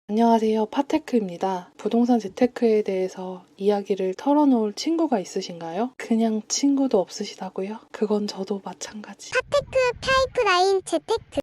안녕하세요. 파테크입니다. 부동산 재테크에 대해서 이야기를 털어놓을 친구가 있으신가요? 그냥 친구도 없으시다고요? 그건 저도 마찬가지. 파테크 파이프라인 재테크.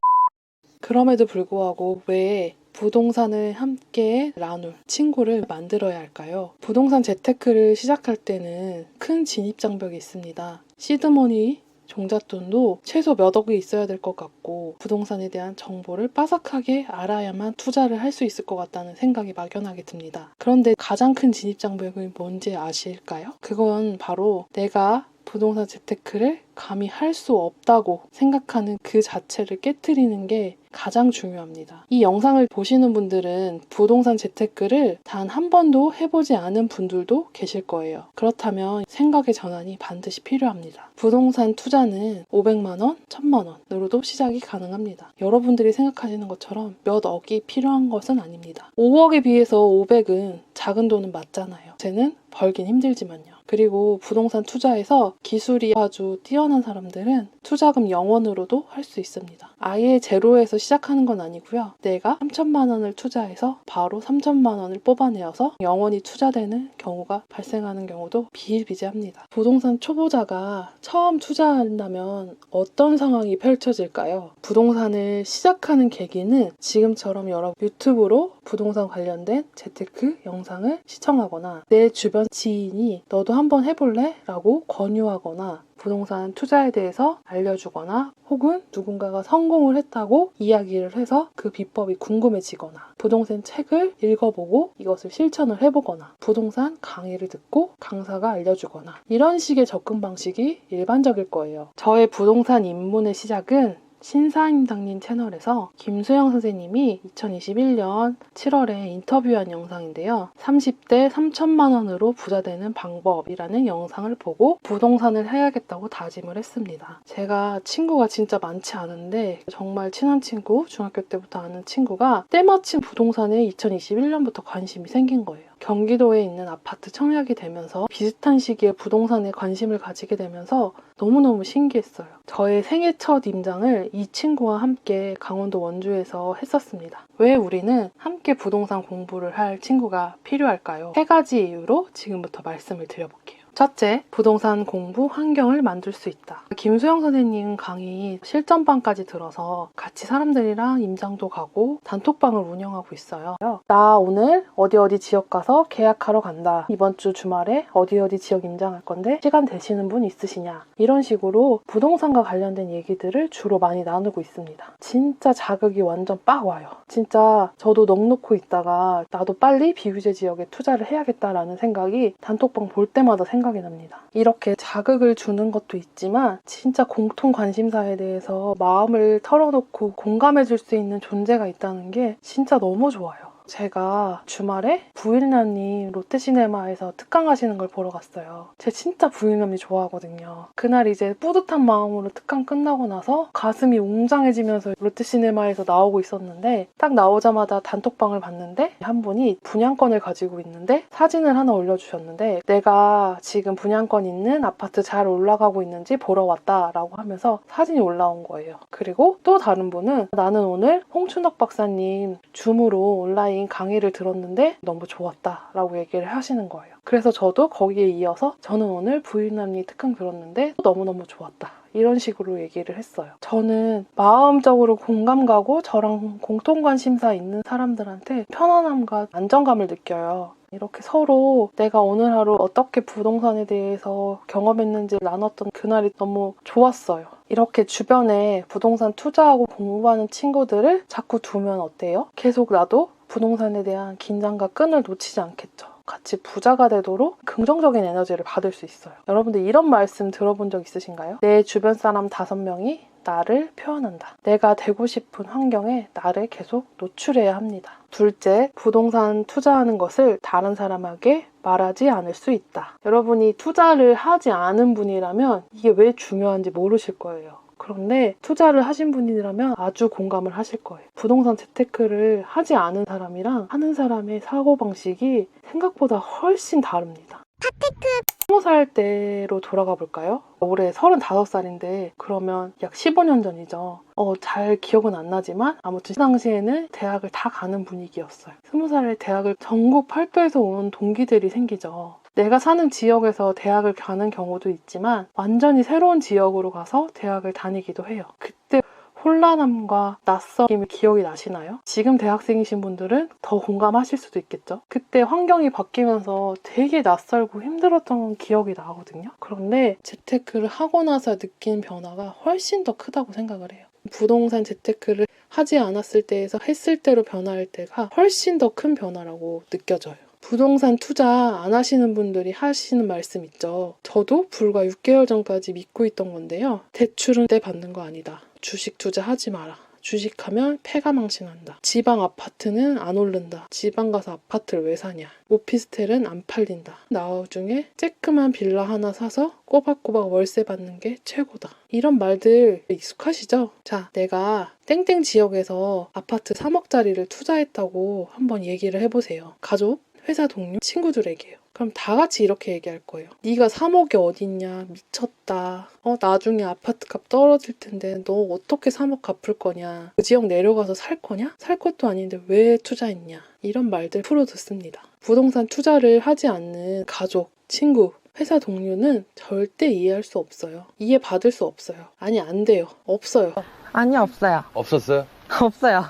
그럼에도 불구하고 왜 부동산을 함께 나눌 친구를 만들어야 할까요? 부동산 재테크를 시작할 때는 큰 진입장벽이 있습니다. 시드머니 종잣돈도 최소 몇 억이 있어야 될 것 같고 부동산에 대한 정보를 빠삭하게 알아야만 투자를 할 수 있을 것 같다는 생각이 막연하게 듭니다. 그런데 가장 큰 진입장벽이 뭔지 아실까요? 그건 바로 내가 부동산 재테크를 감히 할 수 없다고 생각하는 그 자체를 깨트리는 게 가장 중요합니다. 이 영상을 보시는 분들은 부동산 재테크를 단 한 번도 해보지 않은 분들도 계실 거예요. 그렇다면 생각의 전환이 반드시 필요합니다. 부동산 투자는 500만 원, 1000만 원으로도 시작이 가능합니다. 여러분들이 생각하시는 것처럼 몇 억이 필요한 것은 아닙니다. 5억에 비해서 500은 작은 돈은 맞잖아요. 쟤는 벌긴 힘들지만요. 그리고 부동산 투자에서 기술이 아주 뛰어난 사람들은 투자금 0원으로도 할 수 있습니다. 아예 제로에서 시작하는 건 아니고요. 내가 3천만 원을 투자해서 바로 3천만 원을 뽑아내어서 0원이 투자되는 경우가 발생하는 경우도 비일비재합니다. 부동산 초보자가 처음 투자한다면 어떤 상황이 펼쳐질까요? 부동산을 시작하는 계기는 지금처럼 여러 유튜브로 부동산 관련된 재테크 영상을 시청하거나 내 주변 지인이 너도 한번 해볼래? 라고 권유하거나 부동산 투자에 대해서 알려주거나 혹은 누군가가 성공을 했다고 이야기를 해서 그 비법이 궁금해지거나 부동산 책을 읽어보고 이것을 실천을 해보거나 부동산 강의를 듣고 강사가 알려주거나 이런 식의 접근 방식이 일반적일 거예요. 저의 부동산 입문의 시작은 신사임당님 채널에서 김수영 선생님이 2021년 7월에 인터뷰한 영상인데요. 30대 3천만 원으로 부자 되는 방법이라는 영상을 보고 부동산을 해야겠다고 다짐을 했습니다. 제가 친구가 진짜 많지 않은데 정말 친한 친구, 중학교 때부터 아는 친구가 때마침 부동산에 2021년부터 관심이 생긴 거예요. 경기도에 있는 아파트 청약이 되면서 비슷한 시기에 부동산에 관심을 가지게 되면서 너무너무 신기했어요. 저의 생애 첫 임장을 이 친구와 함께 강원도 원주에서 했었습니다. 왜 우리는 함께 부동산 공부를 할 친구가 필요할까요? 세 가지 이유로 지금부터 말씀을 드려볼게요. 첫째, 부동산 공부 환경을 만들 수 있다. 김수영 선생님 강의 실전방까지 들어서 같이 사람들이랑 임장도 가고 단톡방을 운영하고 있어요. 나 오늘 어디 지역 가서 계약하러 간다. 이번 주 주말에 어디 지역 임장할 건데 시간 되시는 분 있으시냐? 이런 식으로 부동산과 관련된 얘기들을 주로 많이 나누고 있습니다. 진짜 자극이 완전 빡 와요. 진짜 저도 넋 놓고 있다가 나도 빨리 비규제 지역에 투자를 해야겠다라는 생각이 단톡방 볼 때마다 생각이 납니다. 이렇게 자극을 주는 것도 있지만 진짜 공통 관심사에 대해서 마음을 털어놓고 공감해줄 수 있는 존재가 있다는 게 진짜 너무 좋아요. 제가 주말에 부일남님 롯데시네마에서 특강 하시는 걸 보러 갔어요. 제가 진짜 부일남님 좋아하거든요. 그날 이제 뿌듯한 마음으로 특강 끝나고 나서 가슴이 웅장해지면서 롯데시네마에서 나오고 있었는데 딱 나오자마자 단톡방을 봤는데 한 분이 분양권을 가지고 있는데 사진을 하나 올려주셨는데 내가 지금 분양권 있는 아파트 잘 올라가고 있는지 보러 왔다라고 하면서 사진이 올라온 거예요. 그리고 또 다른 분은 나는 오늘 홍춘덕 박사님 줌으로 온라인 강의를 들었는데 너무 좋았다 라고 얘기를 하시는 거예요. 그래서 저도 거기에 이어서 저는 오늘 부일남님 특강 들었는데 너무너무 좋았다. 이런 식으로 얘기를 했어요. 저는 마음적으로 공감 가고 저랑 공통 관심사 있는 사람들한테 편안함과 안정감을 느껴요. 이렇게 서로 내가 오늘 하루 어떻게 부동산에 대해서 경험했는지 나눴던 그날이 너무 좋았어요. 이렇게 주변에 부동산 투자하고 공부하는 친구들을 자꾸 두면 어때요? 계속 나도 부동산에 대한 긴장과 끈을 놓치지 않겠죠. 같이 부자가 되도록 긍정적인 에너지를 받을 수 있어요. 여러분들 이런 말씀 들어본 적 있으신가요? 내 주변 사람 5명이 나를 표현한다. 내가 되고 싶은 환경에 나를 계속 노출해야 합니다. 둘째, 부동산 투자하는 것을 다른 사람에게 말하지 않을 수 있다. 여러분이 투자를 하지 않은 분이라면 이게 왜 중요한지 모르실 거예요. 그런데 투자를 하신 분이라면 아주 공감을 하실 거예요. 부동산 재테크를 하지 않은 사람이랑 하는 사람의 사고방식이 생각보다 훨씬 다릅니다. 20살 때로 돌아가 볼까요? 올해 35살인데 그러면 약 15년 전이죠. 잘 기억은 안 나지만 아무튼 그 당시에는 대학을 다 가는 분위기였어요. 20살에 대학을 전국 팔도에서 온 동기들이 생기죠. 내가 사는 지역에서 대학을 가는 경우도 있지만 완전히 새로운 지역으로 가서 대학을 다니기도 해요. 그때 혼란함과 낯섦이 기억이 나시나요? 지금 대학생이신 분들은 더 공감하실 수도 있겠죠? 그때 환경이 바뀌면서 되게 낯설고 힘들었던 기억이 나거든요. 그런데 재테크를 하고 나서 느낀 변화가 훨씬 더 크다고 생각을 해요. 부동산 재테크를 하지 않았을 때에서 했을 때로 변화할 때가 훨씬 더 큰 변화라고 느껴져요. 부동산 투자 안 하시는 분들이 하시는 말씀 있죠. 저도 불과 6개월 전까지 믿고 있던 건데요. 대출은 때 받는 거 아니다. 주식 투자하지 마라. 주식하면 패가 망신한다. 지방 아파트는 안 오른다. 지방 가서 아파트를 왜 사냐. 오피스텔은 안 팔린다. 나중에 쬐끄만 빌라 하나 사서 꼬박꼬박 월세 받는 게 최고다. 이런 말들 익숙하시죠? 자, 내가 땡땡 지역에서 아파트 3억짜리를 투자했다고 한번 얘기를 해보세요. 가족, 회사 동료, 친구들에게요. 그럼 다 같이 이렇게 얘기할 거예요. 네가 3억이 어딨냐, 미쳤다. 나중에 아파트값 떨어질 텐데 너 어떻게 3억 갚을 거냐. 그 지역 내려가서 살 거냐? 살 것도 아닌데 왜 투자했냐. 이런 말들 풀어 듣습니다. 부동산 투자를 하지 않는 가족, 친구, 회사 동료는 절대 이해할 수 없어요. 이해받을 수 없어요. 아니, 안 돼요. 없어요. 아니, 없어요. 없었어요? 없어요.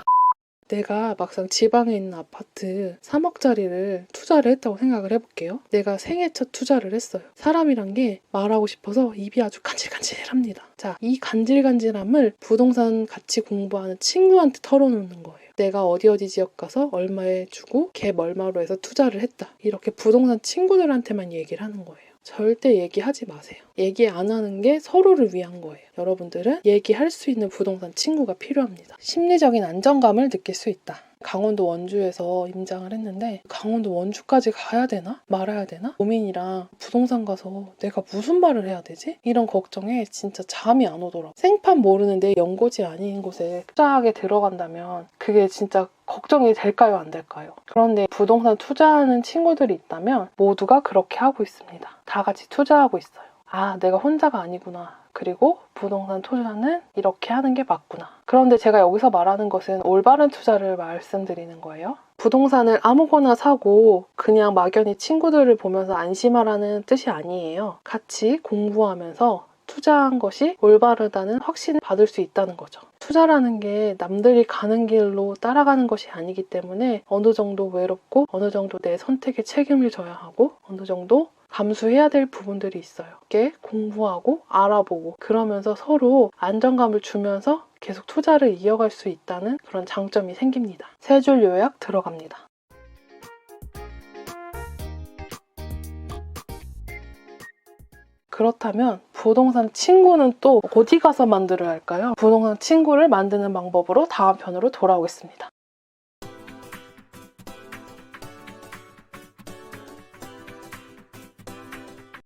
내가 막상 지방에 있는 아파트 3억짜리를 투자를 했다고 생각을 해볼게요. 내가 생애 첫 투자를 했어요. 사람이란 게 말하고 싶어서 입이 아주 간질간질합니다. 자, 이 간질간질함을 부동산 같이 공부하는 친구한테 털어놓는 거예요. 내가 어디 지역 가서 얼마에 주고 갭 얼마로 해서 투자를 했다. 이렇게 부동산 친구들한테만 얘기를 하는 거예요. 절대 얘기하지 마세요. 얘기 안 하는 게 서로를 위한 거예요. 여러분들은 얘기할 수 있는 부동산 친구가 필요합니다. 심리적인 안정감을 느낄 수 있다. 강원도 원주에서 임장을 했는데 강원도 원주까지 가야 되나? 말아야 되나? 고민이랑 부동산 가서 내가 무슨 말을 해야 되지? 이런 걱정에 진짜 잠이 안 오더라고. 생판 모르는데 연고지 아닌 곳에 투자하게 들어간다면 그게 진짜 걱정이 될까요? 안 될까요? 그런데 부동산 투자하는 친구들이 있다면 모두가 그렇게 하고 있습니다. 다 같이 투자하고 있어요. 아, 내가 혼자가 아니구나. 그리고 부동산 투자는 이렇게 하는 게 맞구나. 그런데 제가 여기서 말하는 것은 올바른 투자를 말씀드리는 거예요. 부동산을 아무거나 사고 그냥 막연히 친구들을 보면서 안심하라는 뜻이 아니에요. 같이 공부하면서 투자한 것이 올바르다는 확신을 받을 수 있다는 거죠. 투자라는 게 남들이 가는 길로 따라가는 것이 아니기 때문에 어느 정도 외롭고 어느 정도 내 선택에 책임을 져야 하고 어느 정도 감수해야 될 부분들이 있어요. 이게 공부하고 알아보고 그러면서 서로 안정감을 주면서 계속 투자를 이어갈 수 있다는 그런 장점이 생깁니다. 세 줄 요약 들어갑니다. 그렇다면 부동산 친구는 또 어디 가서 만들어야 할까요? 부동산 친구를 만드는 방법으로 다음 편으로 돌아오겠습니다.